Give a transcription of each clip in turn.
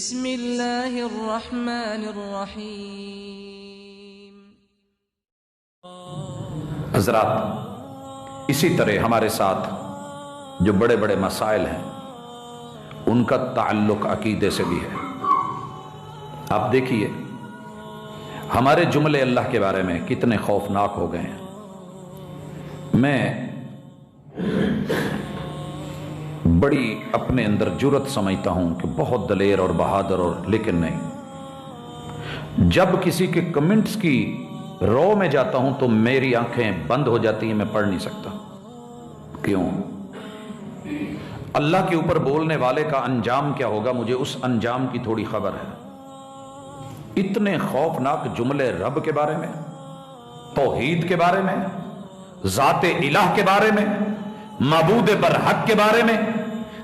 بسم اللہ الرحمن الرحیم۔ حضرات، اسی طرح ہمارے ساتھ جو بڑے بڑے مسائل ہیں ان کا تعلق عقیدے سے بھی ہے۔ آپ دیکھیے ہمارے جملے اللہ کے بارے میں کتنے خوفناک ہو گئے ہیں۔ میں بڑی اپنے اندر جرت سمجھتا ہوں کہ بہت دلیر اور بہادر، اور لیکن نہیں، جب کسی کے کمنٹس کی رو میں جاتا ہوں تو میری آنکھیں بند ہو جاتی ہیں، میں پڑھ نہیں سکتا۔ کیوں؟ اللہ کے اوپر بولنے والے کا انجام کیا ہوگا، مجھے اس انجام کی تھوڑی خبر ہے۔ اتنے خوفناک جملے رب کے بارے میں، توحید کے بارے میں، ذات الہ کے بارے میں، معبود برحق کے بارے میں،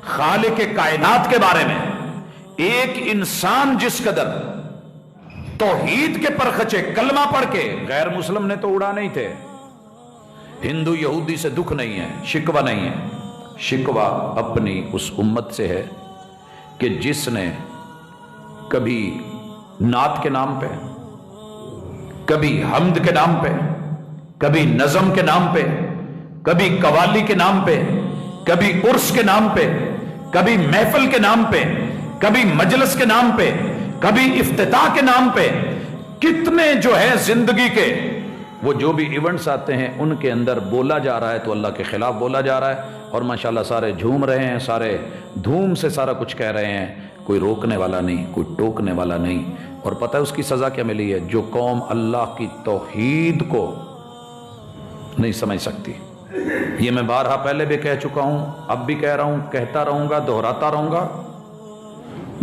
خالق کائنات کے بارے میں۔ ایک انسان جس قدر توحید کے پرخچے کلمہ پڑھ کے، غیر مسلم نے تو اڑا نہیں تھے، ہندو یہودی سے دکھ نہیں ہے، شکوہ نہیں ہے، شکوہ اپنی اس امت سے ہے کہ جس نے کبھی نعت کے نام پہ، کبھی حمد کے نام پہ، کبھی نظم کے نام پہ، کبھی قوالی کے نام پہ، کبھی عرس کے نام پہ، کبھی محفل کے نام پہ، کبھی مجلس کے نام پہ، کبھی افتتاح کے نام پہ، کتنے جو ہے زندگی کے وہ جو بھی ایونٹس آتے ہیں ان کے اندر بولا جا رہا ہے تو اللہ کے خلاف بولا جا رہا ہے، اور ماشاءاللہ سارے جھوم رہے ہیں، سارے دھوم سے سارا کچھ کہہ رہے ہیں، کوئی روکنے والا نہیں، کوئی ٹوکنے والا نہیں۔ اور پتہ ہے اس کی سزا کیا ملی ہے؟ جو قوم اللہ کی توحید کو نہیں سمجھ سکتی، یہ میں بارہا پہلے بھی کہہ چکا ہوں، اب بھی کہہ رہا ہوں، کہتا رہوں گا، دہراتا رہوں گا،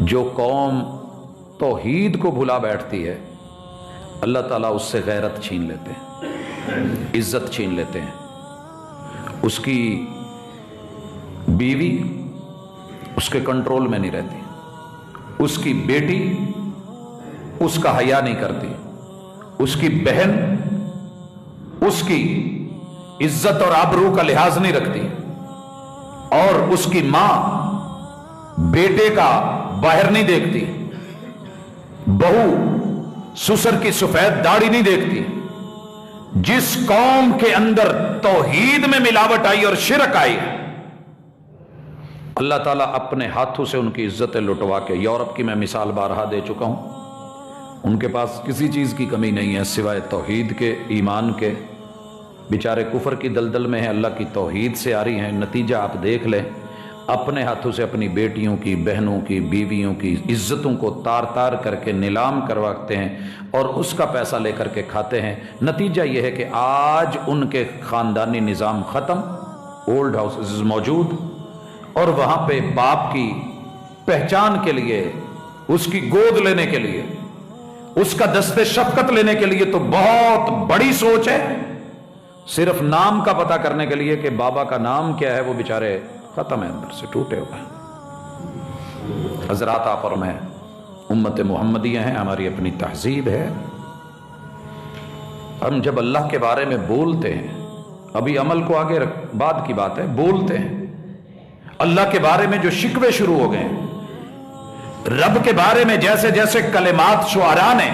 جو قوم توحید کو بھلا بیٹھتی ہے اللہ تعالیٰ اس سے غیرت چھین لیتے ہیں، عزت چھین لیتے ہیں۔ اس کی بیوی اس کے کنٹرول میں نہیں رہتی، اس کی بیٹی اس کا حیا نہیں کرتی، اس کی بہن اس کی عزت اور آبرو کا لحاظ نہیں رکھتی، اور اس کی ماں بیٹے کا باہر نہیں دیکھتی، بہو سسر کی سفید داڑھی نہیں دیکھتی۔ جس قوم کے اندر توحید میں ملاوٹ آئی اور شرک آئی، اللہ تعالیٰ اپنے ہاتھوں سے ان کی عزتیں لٹوا کے، یورپ کی میں مثال بارہا دے چکا ہوں، ان کے پاس کسی چیز کی کمی نہیں ہے سوائے توحید کے، ایمان کے، بیچارے کفر کی دلدل میں ہیں، اللہ کی توحید سے آ رہی ہیں، نتیجہ آپ دیکھ لیں، اپنے ہاتھوں سے اپنی بیٹیوں کی، بہنوں کی، بیویوں کی عزتوں کو تار تار کر کے نیلام کرواتے ہیں اور اس کا پیسہ لے کر کے کھاتے ہیں۔ نتیجہ یہ ہے کہ آج ان کے خاندانی نظام ختم، اولڈ ہاؤسز موجود، اور وہاں پہ باپ کی پہچان کے لیے، اس کی گود لینے کے لیے، اس کا دست شفقت لینے کے لیے تو بہت بڑی سوچ ہے، صرف نام کا پتہ کرنے کے لیے کہ بابا کا نام کیا ہے وہ بیچارے ختم ہے، اندر سے ٹوٹے ہوئے۔ حضرات آپ اور میں امت محمدیہ ہیں، ہماری اپنی تہذیب ہے، ہم جب اللہ کے بارے میں بولتے ہیں، ابھی عمل کو آگے رکھ، بعد کی بات ہے، بولتے ہیں اللہ کے بارے میں جو شکوے شروع ہو گئے، رب کے بارے میں جیسے جیسے کلمات شعراء نے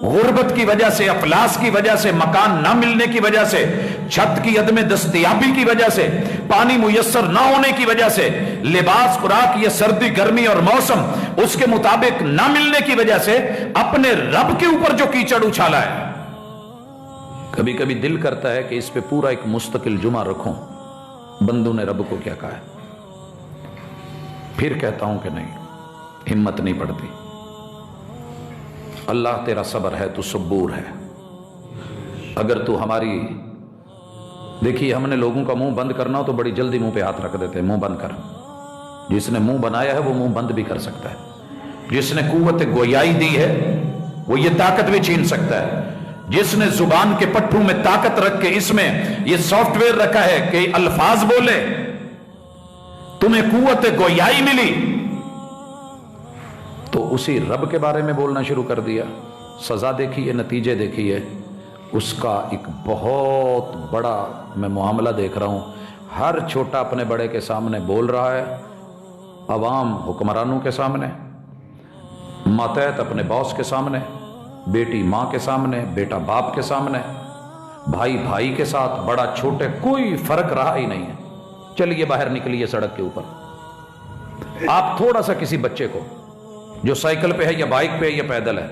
غربت کی وجہ سے، افلاس کی وجہ سے، مکان نہ ملنے کی وجہ سے، چھت کی عدم دستیابی کی وجہ سے، پانی میسر نہ ہونے کی وجہ سے، لباس خوراک یہ سردی گرمی اور موسم اس کے مطابق نہ ملنے کی وجہ سے اپنے رب کے اوپر جو کیچڑ اچھالا ہے، کبھی کبھی دل کرتا ہے کہ اس پہ پورا ایک مستقل جمعہ رکھوں، بندوں نے رب کو کیا کہا ہے، پھر کہتا ہوں کہ نہیں، ہمت نہیں پڑتی۔ اللہ تیرا صبر ہے، تو صبور ہے، اگر تو ہماری، دیکھیے ہم نے لوگوں کا منہ بند کرنا ہو تو بڑی جلدی منہ پہ ہاتھ رکھ دیتے ہیں، منہ بند کر۔ جس نے منہ بنایا ہے وہ منہ بند بھی کر سکتا ہے، جس نے قوت گویائی دی ہے وہ یہ طاقت بھی چھین سکتا ہے، جس نے زبان کے پٹھوں میں طاقت رکھ کے اس میں یہ سافٹ ویئر رکھا ہے کہ الفاظ بولے، تمہیں قوت گویائی ملی، تو اسی رب کے بارے میں بولنا شروع کر دیا۔ سزا دیکھیے، نتیجے دیکھیے، اس کا ایک بہت بڑا میں معاملہ دیکھ رہا ہوں، ہر چھوٹا اپنے بڑے کے سامنے بول رہا ہے، عوام حکمرانوں کے سامنے، ماتحت اپنے باس کے سامنے، بیٹی ماں کے سامنے، بیٹا باپ کے سامنے، بھائی بھائی کے ساتھ، بڑا چھوٹے، کوئی فرق رہا ہی نہیں ہے۔ چلیے باہر نکلیے سڑک کے اوپر، آپ تھوڑا سا کسی بچے کو جو سائیکل پہ ہے یا بائک پہ ہے یا پیدل ہے،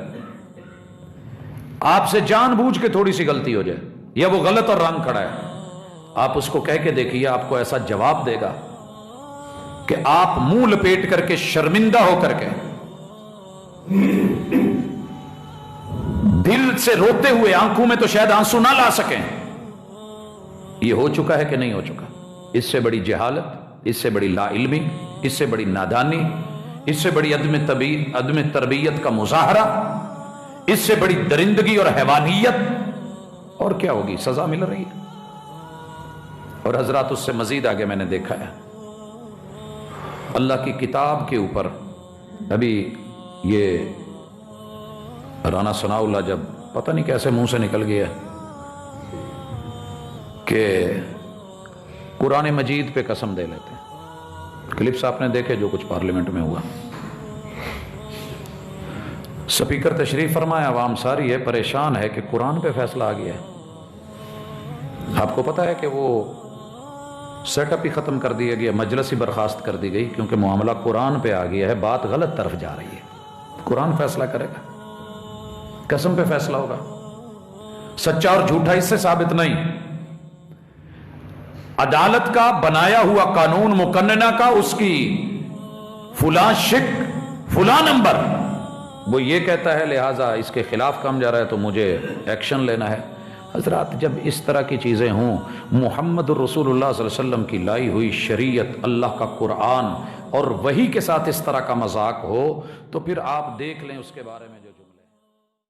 آپ سے جان بوجھ کے تھوڑی سی غلطی ہو جائے یا وہ غلط اور رنگ کھڑا ہے، آپ اس کو کہہ کے دیکھیے، آپ کو ایسا جواب دے گا کہ آپ منہ لپیٹ کر کے شرمندہ ہو کر کے دل سے روتے ہوئے، آنکھوں میں تو شاید آنسو نہ لا سکیں۔ یہ ہو چکا ہے کہ نہیں ہو چکا؟ اس سے بڑی جہالت، اس سے بڑی لا علمی، اس سے بڑی نادانی، اس سے بڑی عدم تربیت کا مظاہرہ، اس سے بڑی درندگی اور حیوانیت اور کیا ہوگی؟ سزا مل رہی ہے۔ اور حضرات اس سے مزید آگے میں نے دیکھا ہے، اللہ کی کتاب کے اوپر، ابھی یہ رانا ثناء اللہ جب پتہ نہیں کیسے منہ سے نکل گیا کہ قرآن مجید پہ قسم دے لیتے ہیں، کلپس آپ نے دیکھے جو کچھ پارلیمنٹ میں ہوا، سپیکر تشریف فرمایا، عوام ساری ہے پریشان ہے کہ قرآن پہ فیصلہ آ گیا ہے۔ آپ کو پتہ ہے کہ وہ سیٹ اپ ہی ختم کر دیا گیا، مجلس ہی برخاست کر دی گئی، کیونکہ معاملہ قرآن پہ آ گیا ہے، بات غلط طرف جا رہی ہے۔ قرآن فیصلہ کرے گا، قسم پہ فیصلہ ہوگا، سچا اور جھوٹا اس سے ثابت نہیں۔ عدالت کا بنایا ہوا قانون مقننہ کا، اس کی فلاں شک فلاں نمبر، وہ یہ کہتا ہے لہٰذا اس کے خلاف کام جا رہا ہے تو مجھے ایکشن لینا ہے۔ حضرات جب اس طرح کی چیزیں ہوں، محمد الرسول اللہ صلی اللہ علیہ وسلم کی لائی ہوئی شریعت، اللہ کا قرآن اور وحی کے ساتھ اس طرح کا مذاق ہو، تو پھر آپ دیکھ لیں اس کے بارے میں جو جملہ